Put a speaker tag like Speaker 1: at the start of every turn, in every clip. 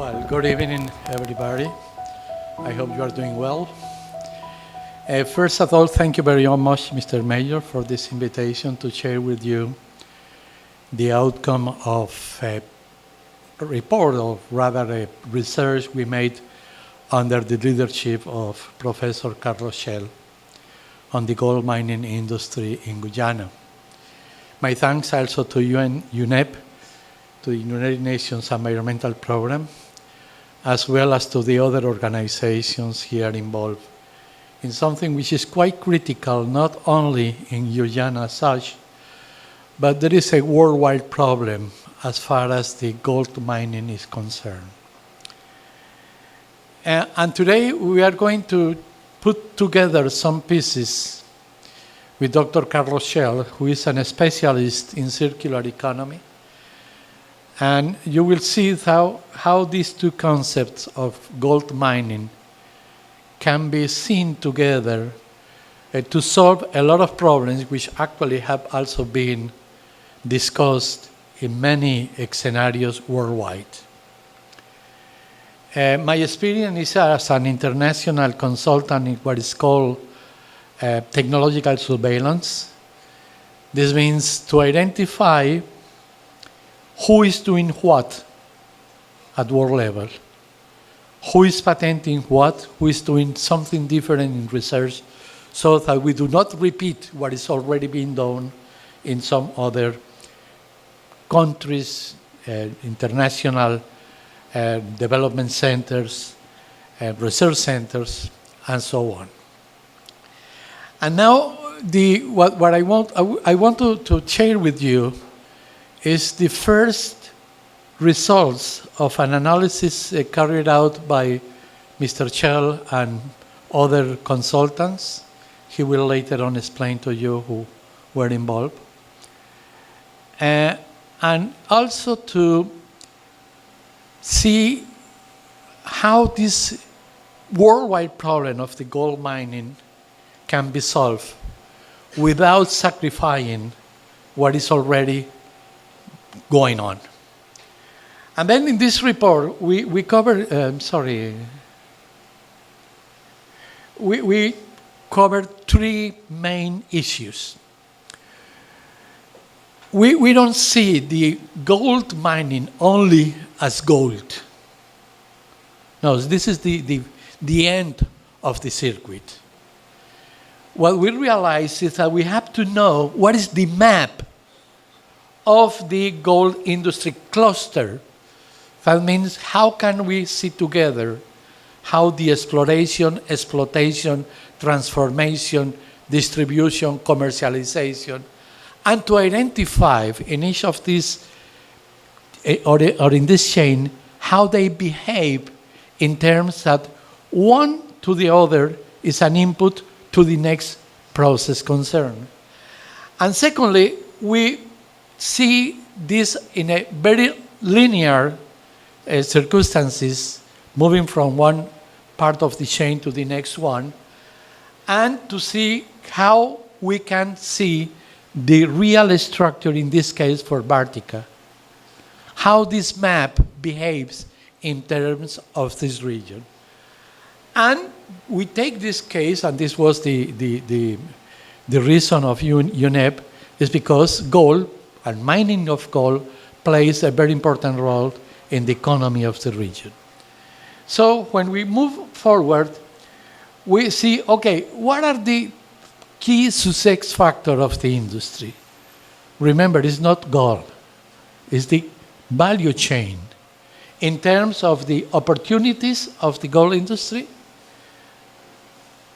Speaker 1: Well, good evening, everybody. I hope you are doing well. First of all, thank you very much, Mr. Mayor, for this invitation to share with you the outcome of a report, or rather a research we made under the leadership of Professor Carlos Shell on the gold mining industry in Guyana. My thanks also to UNEP, to the United Nations Environmental Program, as well as to the other organizations here involved in something which is quite critical, not only in Guyana as such, but there is a worldwide problem as far as the gold mining is concerned. And today we are going to put together some pieces with Dr. Carlos Shell, who is a specialist in circular economy. And you will see how these two concepts of gold mining can be seen together to solve a lot of problems which actually have also been discussed in many scenarios worldwide. My experience is as an international consultant in what is called technological surveillance. This means to identify who is doing what at world level, who is patenting what, who is doing something different in research, so that we do not repeat what is already being done in some other countries, international development centers, research centers, and so on. And now, what I want to share with you is the first results of an analysis carried out by Mr. Shell and other consultants. He will later on explain to you who were involved. And also to see how this worldwide problem of the gold mining can be solved without sacrificing what is already going on. And then in this report, we covered, we covered three main issues. We don't see the gold mining only as gold. No, this is the end of the circuit. What we realize is that we have to know what is the map of the gold industry cluster. That means how can we see together how the exploration, exploitation, transformation, distribution, commercialization, and to identify in each of these, or in this chain, how they behave in terms that one to the other is an input to the next process concerned. And secondly, we see this in a very linear circumstances, moving from one part of the chain to the next one, and to see how we can see the real structure, in this case for Bartica, how this map behaves in terms of this region. And we take this case, and this was the reason of UNEP, is because gold and mining of gold plays a very important role in the economy of the region. So when we move forward, we see, okay, what are the key success factors of the industry? Remember, it's not gold, it's the value chain. In terms of the opportunities of the gold industry,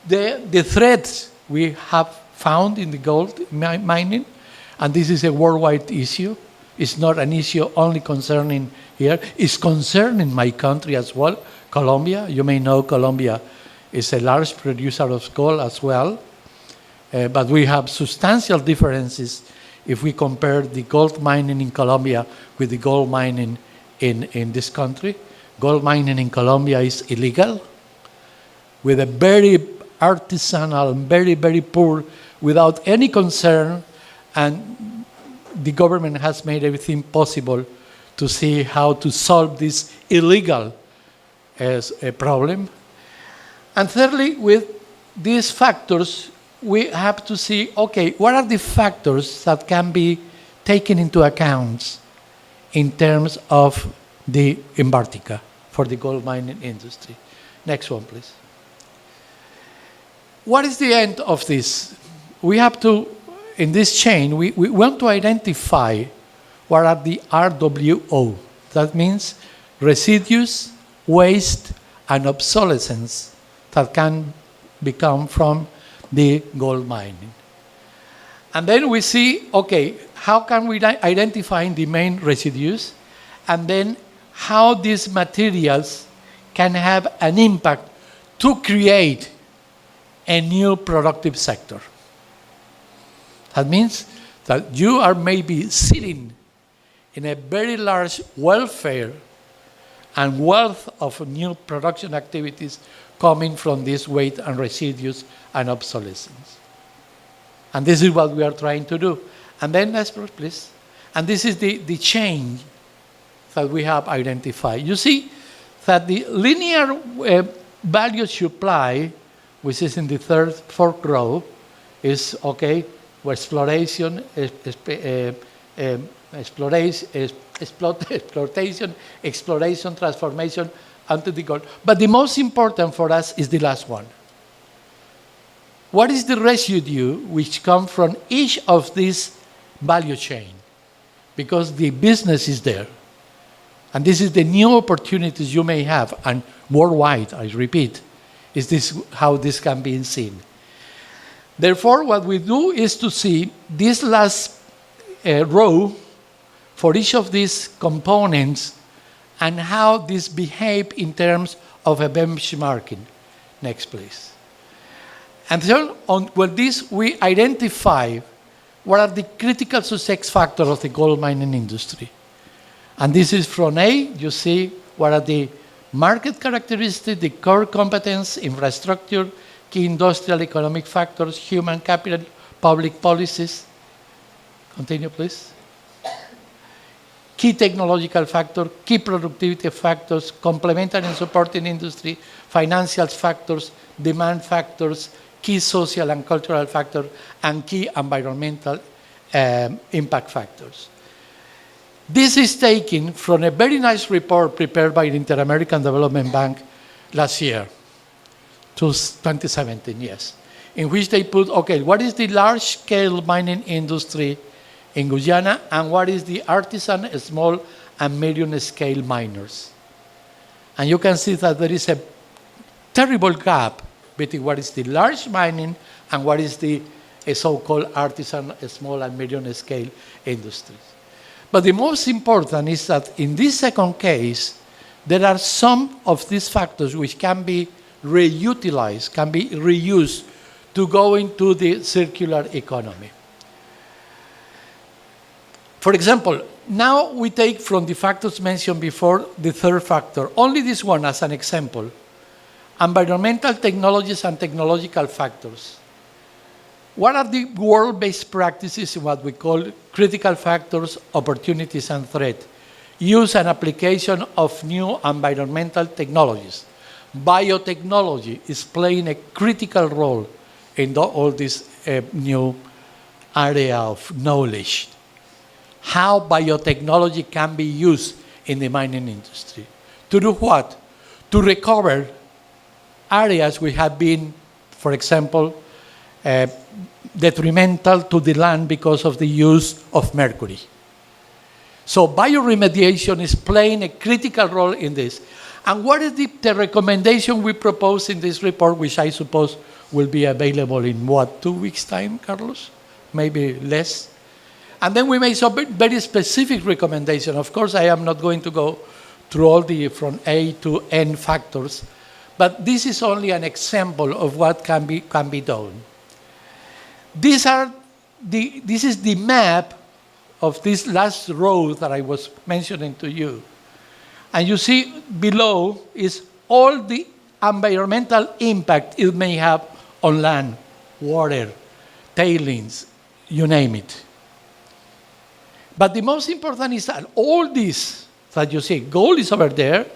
Speaker 1: the threats we have found in the gold mining, and this is a worldwide issue. It's not an issue only concerning here. It's concerning my country as well, Colombia. You may know Colombia is a large producer of gold as well. But we have substantial differences if we compare the gold mining in Colombia with the gold mining in this country. Gold mining in Colombia is illegal, with a very artisanal, very, very poor, without any concern, and the government has made everything possible to see how to solve this illegal as a problem. And thirdly, with these factors, we have to see, okay, what are the factors that can be taken into account in terms of the in Bartica for the gold mining industry? Next one, please. What is the end of this? We have to, in this chain, we want to identify what are the RWO. That means residues, waste, and obsolescence that can become from the gold mining. And then we see, okay, how can we identify the main residues, and then how these materials can have an impact to create a new productive sector. That means that you are maybe sitting in a very large welfare and wealth of new production activities coming from this waste and residues and obsolescence. And this is what we are trying to do. And then, next, please. And this is the change that we have identified. You see that the linear value supply, which is in the fourth row, is, okay, exploration, transformation, unto the gold. But the most important for us is the last one. What is the residue which comes from each of these value chain? Because the business is there. And this is the new opportunities you may have, and worldwide, I repeat, is this how this can be seen. Therefore, what we do is to see this last row for each of these components and how these behave in terms of a benchmarking. Next, please. And so with this, we identify what are the critical success factors of the gold mining industry. And this is from A, you see what are the market characteristics, the core competence, infrastructure, key industrial economic factors, human capital, public policies. Continue, please. Key technological factor, key productivity factors, complementary and supporting industry, financial factors, demand factors, key social and cultural factors, and key environmental impact factors. This is taken from a very nice report prepared by the Inter-American Development Bank last year, 2017, yes, in which they put, okay, what is the large-scale mining industry in Guyana, and what is the artisan, small, and medium-scale miners? And you can see that there is a terrible gap between what is the large mining and what is the so-called artisan, small, and medium-scale industries. But the most important is that in this second case, there are some of these factors which can be reutilized, can be reused to go into the circular economy. For example, now we take from the factors mentioned before the third factor, only this one as an example, environmental technologies and technological factors. What are the world-based practices in what we call critical factors, opportunities, and threats? Use and application of new environmental technologies. Biotechnology is playing a critical role in all this new area of knowledge. How biotechnology can be used in the mining industry. To do what? To recover areas which have been, for example, detrimental to the land because of the use of mercury. So bioremediation is playing a critical role in this. And what is the recommendation we propose in this report, which I suppose will be available in what, 2 weeks' time, Carlos? Maybe less. And then we made some very specific recommendation. Of course, I am not going to go through all the from A to N factors, but this is only an example of what can be done. This is the map of this last row that I was mentioning to you. And you see below is all the environmental impact it may have on land, water, tailings, you name it. But the most important is that all this that you see, gold is over there.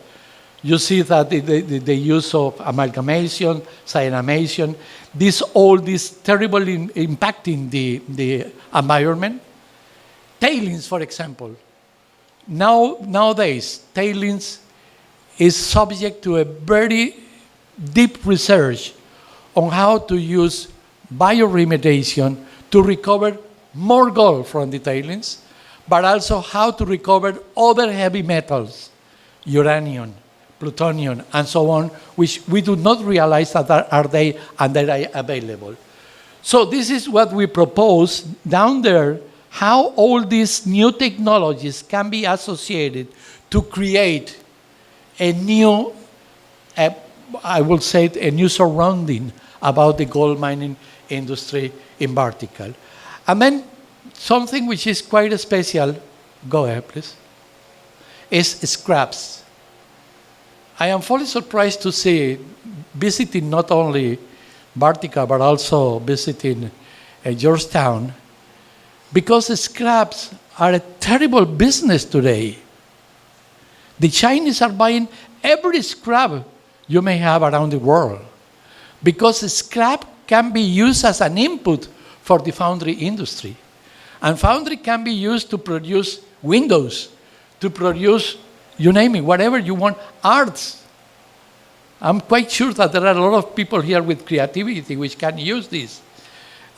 Speaker 1: You see that the use of amalgamation, cyanamation, all this terribly impacting the environment. Tailings, for example. Nowadays, tailings is subject to a very deep research on how to use bioremediation to recover more gold from the tailings, but also how to recover other heavy metals, uranium, plutonium, and so on, which we do not realize that are they and that are available. So this is what we propose down there, how all these new technologies can be associated to create a new, I will say, a new surrounding about the gold mining industry in Bartica. And then something which is quite special, go ahead please, is scraps. I am fully surprised to see, visiting not only Bartica, but also visiting Georgetown, because scraps are a terrible business today. The Chinese are buying every scrap you may have around the world, because scrap can be used as an input for the foundry industry. And foundry can be used to produce windows, to produce, you name it, whatever you want, arts. I'm quite sure that there are a lot of people here with creativity which can use this.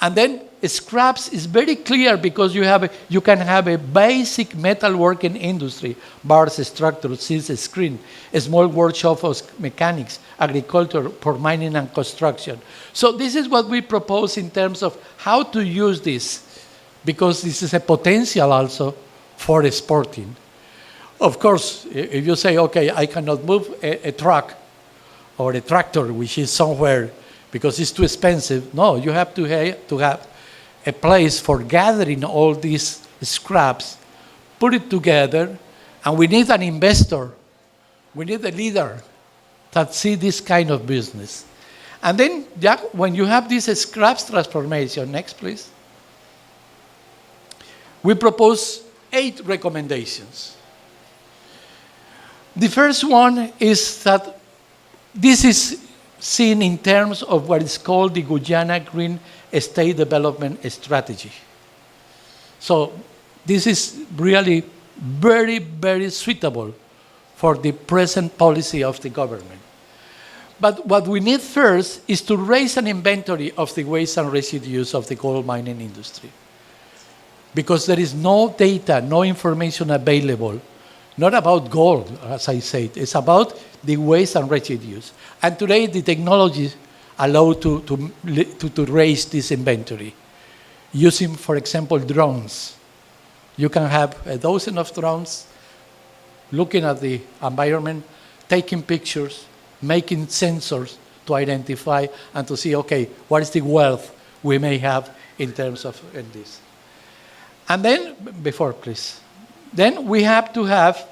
Speaker 1: And then scraps is very clear because you can have a basic metalworking industry, bars, structures, seals, screen, a small workshop of mechanics, agriculture, for mining and construction. So this is what we propose in terms of how to use this, because this is a potential also for exporting. Of course, if you say, okay, I cannot move a truck or a tractor, which is somewhere because it's too expensive. No, you have to have a place for gathering all these scraps, put it together, and we need an investor. We need a leader that see this kind of business. And then when you have this scraps transformation, next please, we propose 8 recommendations. The first one is that this is seen in terms of what is called the Guyana Green State Development Strategy. So this is really very, very suitable for the present policy of the government. But what we need first is to raise an inventory of the waste and residues of the gold mining industry. Because there is no data, no information available, not about gold, as I said, it's about the waste and residues. And today the technologies allow to raise this inventory. Using, for example, drones. You can have a dozen of drones looking at the environment, taking pictures, making sensors to identify and to see, okay, what is the wealth we may have in terms of this. And then, before please, then we have to have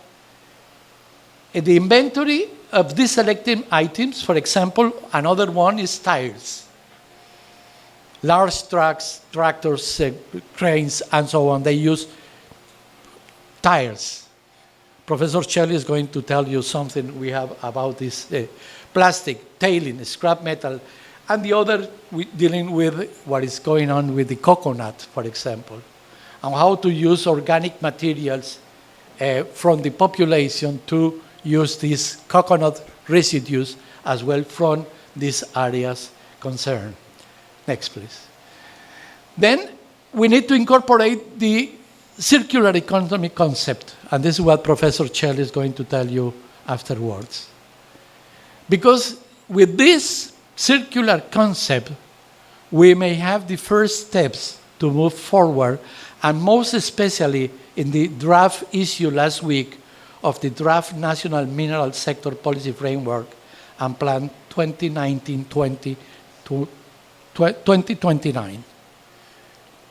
Speaker 1: the inventory of these selected items. For example, another one is tires. Large trucks, tractors, cranes, and so on, they use tires. Professor Shelley is going to tell you something we have about this plastic, tailing, scrap metal, and the other dealing with what is going on with the coconut, for example, and how to use organic materials from the population to use these coconut residues as well from these areas concerned. Next, please. Then we need to incorporate the circular economy concept, and this is what Professor Chell is going to tell you afterwards. Because with this circular concept, we may have the first steps to move forward, and most especially in the draft issue last week of the draft National Mineral Sector Policy Framework and Plan 2019-2029.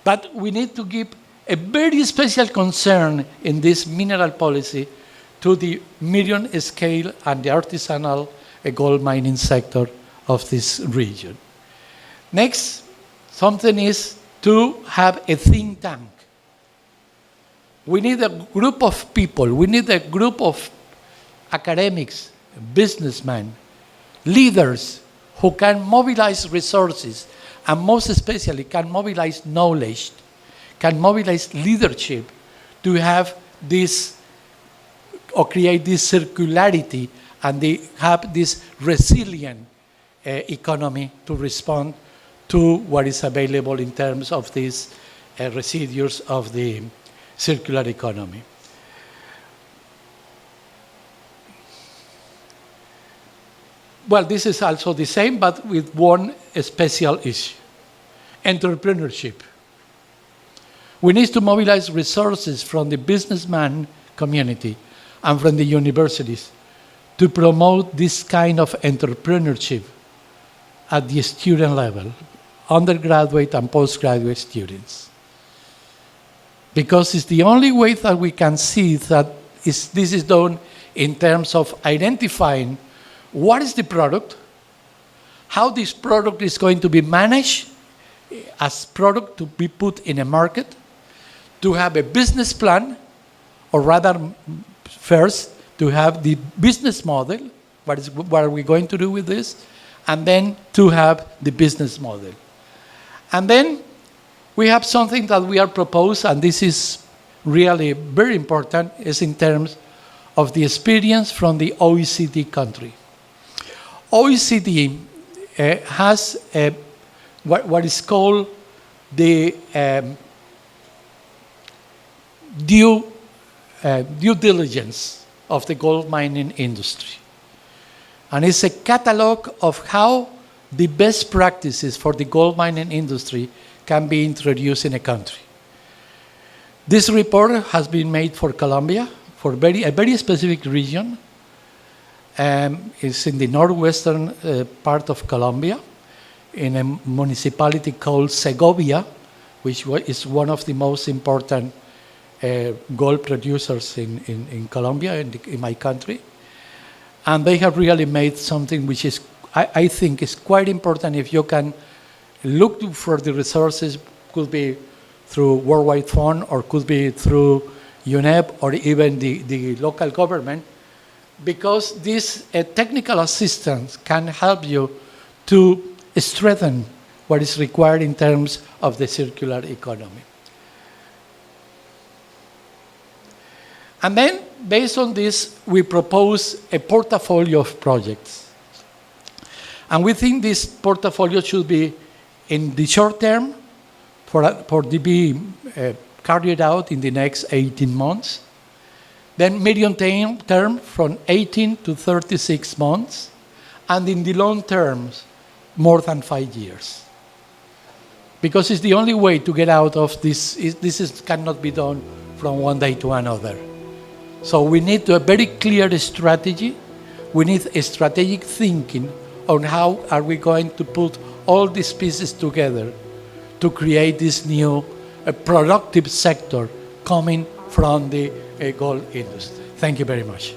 Speaker 1: But we need to give a very special concern in this mineral policy to the medium scale and the artisanal gold mining sector of this region. Next, something is to have a think tank. We need a group of people, we need a group of academics, businessmen, leaders who can mobilize resources, and most especially can mobilize knowledge, can mobilize leadership to have this or create this circularity, and they have this resilient economy to respond to what is available in terms of these residues of the circular economy. Well, this is also the same, but with one special issue: entrepreneurship. We need to mobilize resources from the businessman community and from the universities to promote this kind of entrepreneurship at the student level, undergraduate and postgraduate students. Because it's the only way that we can see that this is done in terms of identifying what is the product, how this product is going to be managed as product to be put in a market, to have a business plan, or rather first to have the business model, what are we going to do with this, and then to have the business model. And then we have something that we are proposed, and this is really very important, is in terms of the experience from the OECD country. OECD has what is called the due diligence of the gold mining industry. And it's a catalog of how the best practices for the gold mining industry can be introduced in a country. This report has been made for Colombia, for a very specific region. It's in the northwestern part of Colombia, in a municipality called Segovia, which is one of the most important gold producers in Colombia, in my country. And they have really made something which is, I think, is quite important. If you can look for the resources, could be through World Wide Fund, or could be through UNEP, or even the local government, because this technical assistance can help you to strengthen what is required in terms of the circular economy. And then, based on this, we propose a portfolio of projects. And we think this portfolio should be in the short term, for to be carried out in the next 18 months. Then medium term, from 18 to 36 months. And in the long terms, more than 5 years. Because it's the only way to get out of this. This cannot be done from one day to another. So we need a very clear strategy. We need a strategic thinking on how are we going to put all these pieces together to create this new productive sector coming from the gold industry. Thank you very much.